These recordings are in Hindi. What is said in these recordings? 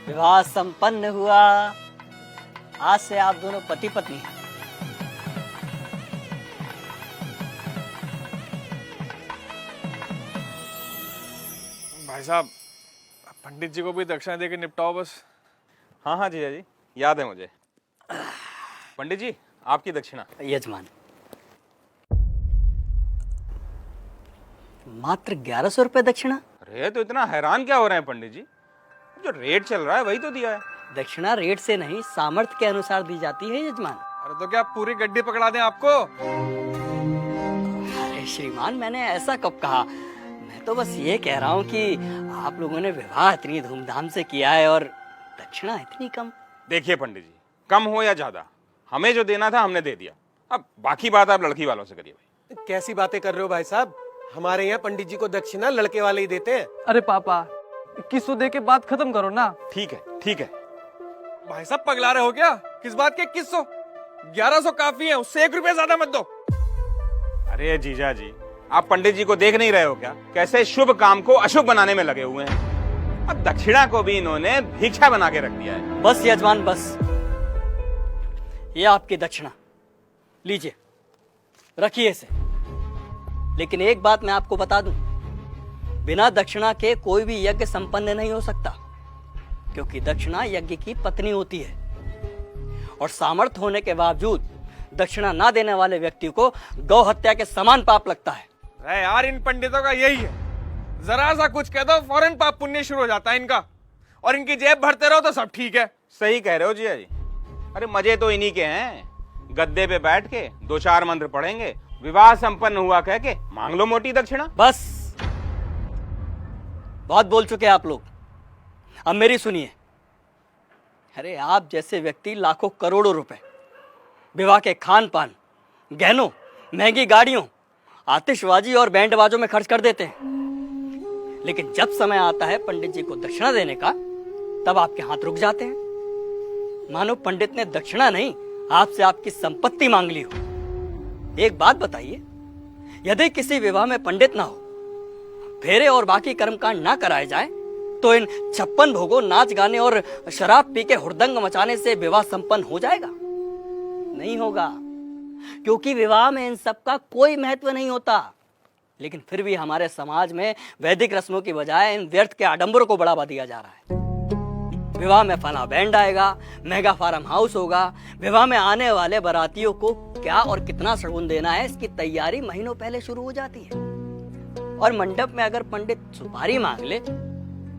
विवाह संपन्न हुआ। आज से आप दोनों पति पत्नी हैं। भाई साहब, पंडित जी को भी दक्षिणा देके निपटाओ बस। हाँ हाँ जीजा जी, याद है मुझे। पंडित जी, आपकी दक्षिणा। यजमान, मात्र 1100 रुपए दक्षिणा। अरे तो इतना हैरान क्या हो रहे हैं पंडित जी? जो रेट चल रहा है वही तो दिया है। दक्षिणा रेट से नहीं, सामर्थ्य के अनुसार दी जाती है यजमान। अरे तो क्या पूरी गड्डी पकड़ा दें आपको? अरे श्रीमान, मैंने ऐसा कब कहा? मैं तो बस ये कह रहा हूँ कि आप लोगों ने विवाह इतनी धूमधाम से किया है और दक्षिणा इतनी कम। देखिए पंडित जी, कम हो या ज्यादा, हमें जो देना था हमने दे दिया। अब बाकी बात आप लड़की वालों से करिए भाई। कैसी बातें कर रहे हो भाई साहब? हमारे यहाँ पंडित जी को दक्षिणा लड़के वाले ही देते हैं। अरे पापा, 2100 दे के बात खत्म करो ना। ठीक है ठीक है। भाई साहब पगला रहे हो क्या? किस बात के 2100? 1100 काफी है, उससे 1 रुपया ज्यादा मत दो। अरे जीजा जी, आप पंडित जी को देख नहीं रहे हो क्या? कैसे शुभ काम को अशुभ बनाने में लगे हुए हैं। अब दक्षिणा को भी इन्होंने भिक्षा बना के रख दिया है। बस यजमान बस, ये आपकी दक्षिणा लीजिए, रखिए इसे। लेकिन एक बात मैं आपको बता दूं, बिना दक्षिणा के कोई भी यज्ञ संपन्न नहीं हो सकता, क्योंकि दक्षिणा यज्ञ की पत्नी होती है और सामर्थ्य होने के बावजूद दक्षिणा ना देने वाले व्यक्ति को गौ हत्या के समान पाप लगता है। अरे यार, इन पंडितों का यही है, जरा सा कुछ कह दो फौरन पाप पुण्य शुरू हो जाता है इनका, और इनकी जेब भरते रहो तो सब ठीक है। सही कह रहे हो जीजा जी। अरे मजे तो इन्हीं के हैं, गद्दे पे बैठ के 2-4 मंत्र पढ़ेंगे, विवाह संपन्न हुआ कह के मांग लो मोटी दक्षिणा। बस, बहुत बोल चुके आप लोग, अब मेरी सुनिए। अरे आप जैसे व्यक्ति लाखों करोड़ों रुपए विवाह के खान पान, गहनों, महंगी गाड़ियों, आतिशबाजी और बैंड बाजों में खर्च कर देते हैं, लेकिन जब समय आता है पंडित जी को दक्षिणा देने का, तब आपके हाथ रुक जाते हैं, मानो पंडित ने दक्षिणा नहीं आपसे आपकी संपत्ति मांग ली हो। एक बात बताइए, यदि किसी विवाह में पंडित ना हो, फेरे और बाकी कर्मकांड ना कराए जाए, तो इन 56 भोगों, नाच गाने और शराब पी के हुड़दंग मचाने से विवाह संपन्न हो जाएगा? नहीं होगा, क्योंकि विवाह में इन सब का कोई महत्व नहीं होता। लेकिन फिर भी हमारे समाज में वैदिक रस्मों की बजाय इन व्यर्थ के आडंबरों को बढ़ावा दिया जा रहा है। विवाह में फला बैंड आएगा, महंगा फार्म हाउस होगा, विवाह में आने वाले बारातियों को क्या और कितना शगुन देना है, इसकी तैयारी महीनों पहले शुरू हो जाती है। और मंडप में अगर पंडित सुपारी मांग ले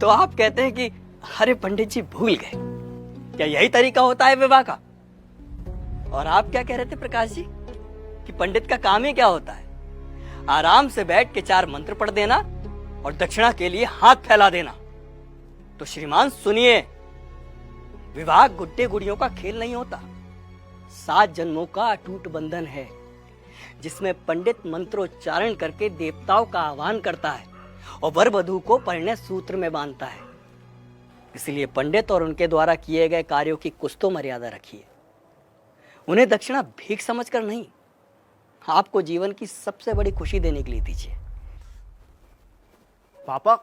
तो आप कहते हैं कि अरे पंडित जी भूल गए। क्या यही तरीका होता है विवाह का? और आप क्या कह रहे थे प्रकाश जी कि पंडित का काम ही क्या होता है? आराम से बैठ के 4 मंत्र पढ़ देना और दक्षिणा के लिए हाथ फैला देना। तो श्रीमान सुनिए, विवाह गुड्डे गुड़ियों का खेल नहीं होता, 7 जन्मों का अटूट बंधन है, जिसमें पंडित मंत्रोच्चारण करके देवताओं का आह्वान करता है और वर वधू को परिणय सूत्र में बांधता है। इसलिए पंडित और उनके द्वारा किए गए कार्यों की कुछ तो मर्यादा रखिए। उन्हें दक्षिणा भीख समझकर नहीं, आपको जीवन की सबसे बड़ी खुशी देने के लिए दीजिए। पापा,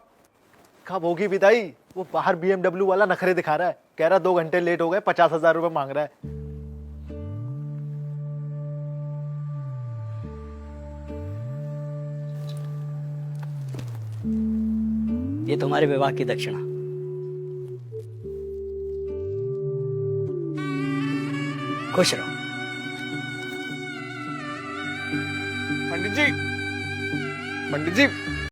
कब होगी विदाई? वो बाहर BMW वाला नखरे दिखा रहा है, कह रहा 2 घंटे लेट हो गए, 50,000 रुपए मांग रहा है। ये तुम्हारे विवाह की दक्षिणा। खुश रहो। पंडित जी, पंडित जी,